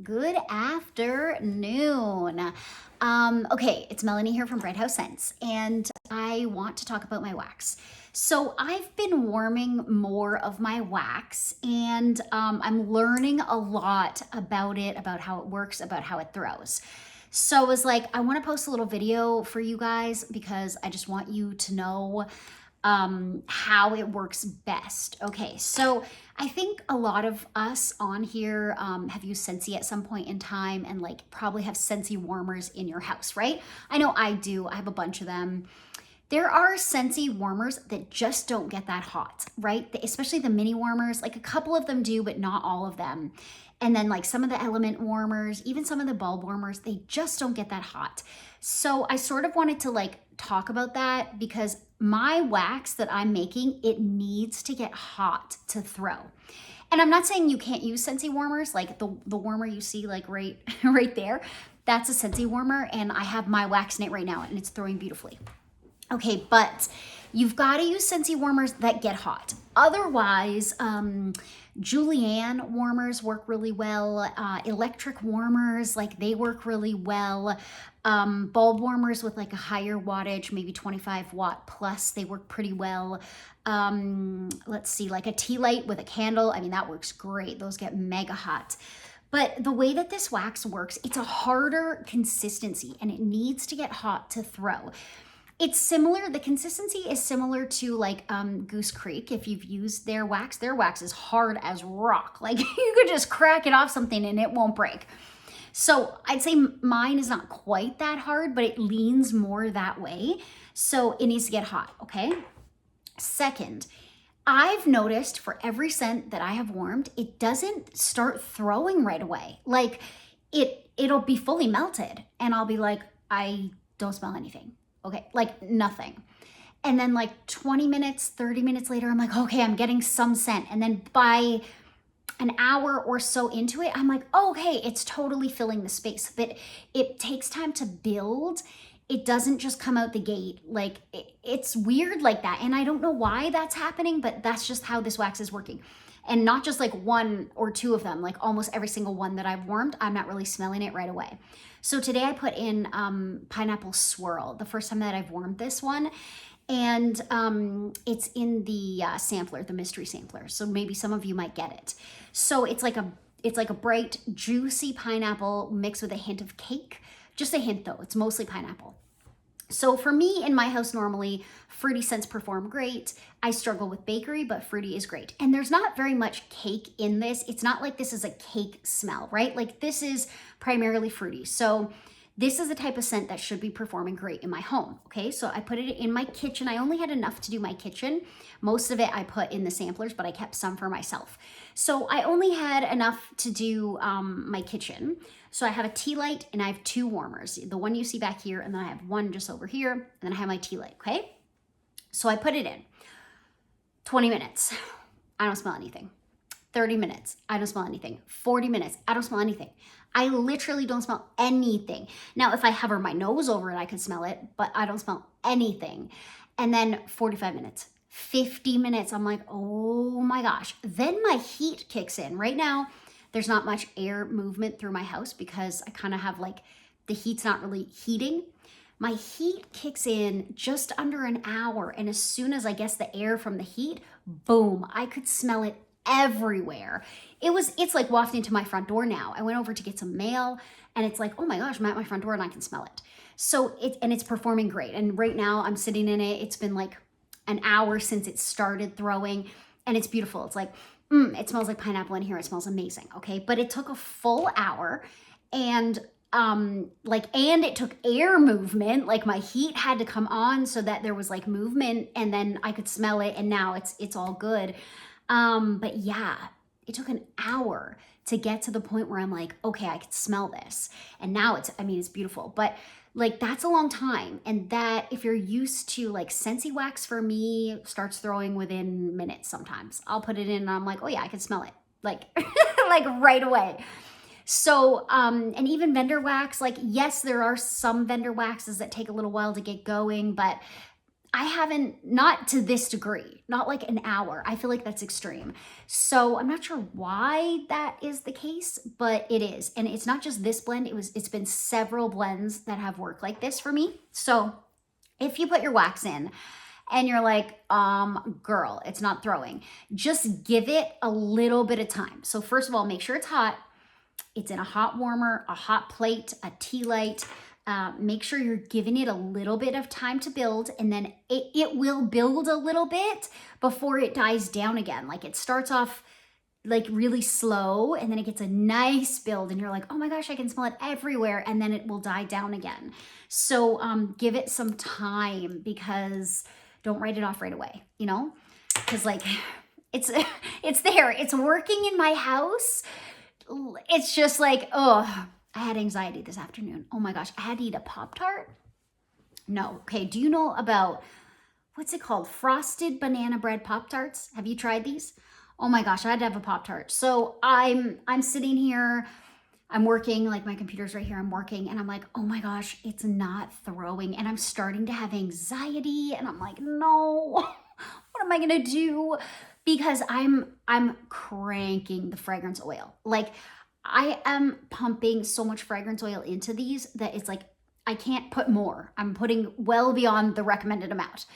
Good afternoon. Okay, it's Melanie here from Bright House Scents, and I want to talk about my wax. So I've been warming more of my wax, and I'm learning a lot about it, about how it works, about how it throws. So I was like, I want to post a little video for you guys because I just want you to know how it works best. Okay, so I think a lot of us on here have used Scentsy at some point in time and like probably have Scentsy warmers in your house, right? I know I do. I have a bunch of them. There are Scentsy warmers that just don't get that hot, right? Especially the mini warmers, like a couple of them do, but not all of them. And then like some of the element warmers, even some of the bulb warmers, they just don't get that hot. So I sort of wanted to like talk about that because my wax that I'm making, it needs to get hot to throw. And I'm not saying you can't use Scentsy warmers, like the warmer you see like right there, that's a Scentsy warmer, and I have my wax in it right now and it's throwing beautifully. Okay, but you've got to use Scentsy warmers that get hot. Otherwise, Julienne warmers work really well. Electric warmers, like they work really well. Bulb warmers with like a higher wattage, maybe 25 watt plus, they work pretty well. Let's see, like a tea light with a candle. I mean, that works great. Those get mega hot. But the way that this wax works, it's a harder consistency and it needs to get hot to throw. It's similar, the consistency is similar to like Goose Creek. If you've used their wax is hard as rock. Like you could just crack it off something and it won't break. So I'd say mine is not quite that hard, but it leans more that way. So it needs to get hot, okay? Second, I've noticed for every scent that I have warmed, it doesn't start throwing right away. Like it'll be fully melted and I'll be like, I don't smell anything. Okay, like nothing. And then like 20 minutes, 30 minutes later, I'm like, okay, I'm getting some scent. And then by an hour or so into it, I'm like, okay, it's totally filling the space. But it takes time to build. It doesn't just come out the gate. Like it's weird like that. And I don't know why that's happening, but that's just how this wax is working. And not just like one or two of them, like almost every single one that I've warmed, I'm not really smelling it right away. So today I put in pineapple swirl, the first time that I've warmed this one. And it's in the sampler, the mystery sampler. So maybe some of you might get it. So it's like a bright, juicy pineapple mixed with a hint of cake. Just a hint though, it's mostly pineapple. So for me in my house normally, fruity scents perform great. I struggle with bakery, but fruity is great. And there's not very much cake in this. It's not like this is a cake smell, right? Like this is primarily fruity. So this is the type of scent that should be performing great in my home, okay? So I put it in my kitchen. I only had enough to do my kitchen. Most of it I put in the samplers, but I kept some for myself. So I only had enough to do my kitchen. So I have a tea light and I have two warmers. The one you see back here, and then I have one just over here, and then I have my tea light, okay? So I put it in. 20 minutes, I don't smell anything. 30 minutes, I don't smell anything. 40 minutes, I don't smell anything. I literally don't smell anything. Now, if I hover my nose over it, I could smell it, but I don't smell anything. And then 45 minutes, 50 minutes, I'm like, oh my gosh. Then my heat kicks in. Right now, there's not much air movement through my house because I kind of have like, the heat's not really heating. My heat kicks in just under an hour. And as soon as I guess the air from the heat, boom, I could smell it everywhere. It's like wafting to my front door now. I went over to get some mail and it's like, oh my gosh, I'm at my front door and I can smell it. So it's performing great. And right now I'm sitting in it. It's been like an hour since it started throwing and it's beautiful. It's like, it smells like pineapple in here. It smells amazing. Okay. But it took a full hour and and it took air movement. Like my heat had to come on so that there was like movement and then I could smell it. And now it's all good. But yeah, it took an hour to get to the point where I'm like, okay, I could smell this. And now it's beautiful, but like that's a long time. And that if you're used to like Scentsy wax for me starts throwing within minutes sometimes. I'll put it in and I'm like, oh yeah, I can smell it. Like, like right away. So, and even vendor wax, like, yes, there are some vendor waxes that take a little while to get going, but I haven't, not to this degree, not like an hour. I feel like that's extreme. So I'm not sure why that is the case, but it is. And it's not just this blend, it's been several blends that have worked like this for me. So if you put your wax in and you're like, girl, it's not throwing, just give it a little bit of time. So first of all, make sure it's hot. It's in a hot warmer, a hot plate, a tea light. Make sure you're giving it a little bit of time to build, and then it will build a little bit before it dies down again. Like it starts off like really slow, and then it gets a nice build, and you're like, oh my gosh, I can smell it everywhere, and then it will die down again. So give it some time, because don't write it off right away, you know? Because like it's there, it's working in my house. It's just like, oh, I had anxiety this afternoon. Oh my gosh, I had to eat a Pop-Tart. No, okay, do you know about, what's it called? Frosted banana bread Pop-Tarts. Have you tried these? Oh my gosh, I had to have a Pop-Tart. So I'm sitting here, I'm working, like my computer's right here, I'm working, and I'm like, oh my gosh, it's not throwing. And I'm starting to have anxiety, and I'm like, no, what am I gonna do? Because I'm cranking the fragrance oil. Like I am pumping so much fragrance oil into these that it's like, I can't put more. I'm putting well beyond the recommended amount.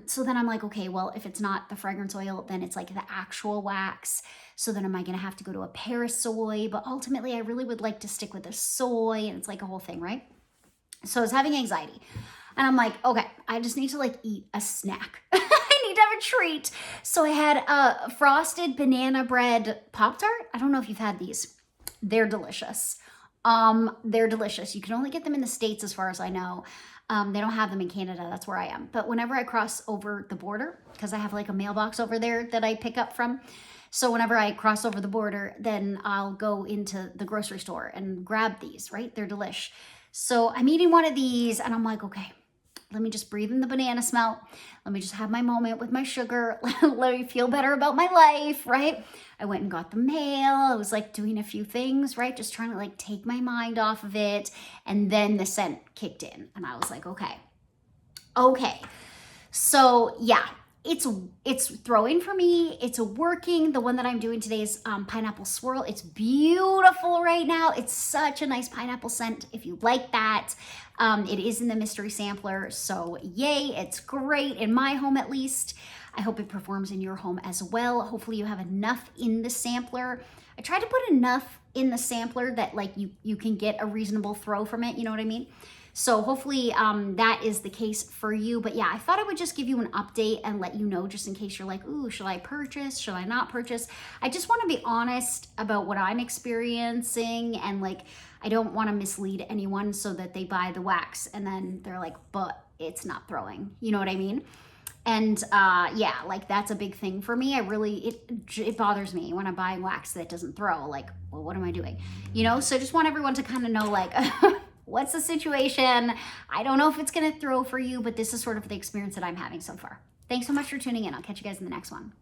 So then I'm like, okay, well, if it's not the fragrance oil, then it's like the actual wax. So then am I gonna have to go to a Parasoy? But ultimately I really would like to stick with the soy, and it's like a whole thing, right? So I was having anxiety, and I'm like, okay, I just need to like eat a snack. I need to have a treat. So I had a frosted banana bread Pop-Tart. I don't know if you've had these. They're delicious. They're delicious. You can only get them in the States as far as I know. They don't have them in Canada. That's where I am. But whenever I cross over the border, because I have like a mailbox over there that I pick up from. So whenever I cross over the border, then I'll go into the grocery store and grab these, right? They're delish. So I'm eating one of these, and I'm like, okay, let me just breathe in the banana smell. Let me just have my moment with my sugar. Let me feel better about my life, right? I went and got the mail. I was like doing a few things, right? Just trying to like take my mind off of it. And then the scent kicked in, and I was like, okay. So yeah, it's throwing for me. It's working. The one that I'm doing today is pineapple swirl. It's beautiful right now. It's such a nice pineapple scent. If you like that, it is in the mystery sampler. So yay, it's great in my home at least. I hope it performs in your home as well. Hopefully you have enough in the sampler. I tried to put enough in the sampler that like you can get a reasonable throw from it. You know what I mean? So hopefully that is the case for you. But yeah, I thought I would just give you an update and let you know, just in case you're like, ooh, should I purchase? Should I not purchase? I just want to be honest about what I'm experiencing, and like, I don't want to mislead anyone so that they buy the wax and then they're like, but it's not throwing. You know what I mean? And yeah, like that's a big thing for me. It bothers me when I'm buying wax that doesn't throw. Like, well, what am I doing? You know, so I just want everyone to kind of know like, what's the situation? I don't know if it's gonna throw for you, but this is sort of the experience that I'm having so far. Thanks so much for tuning in. I'll catch you guys in the next one.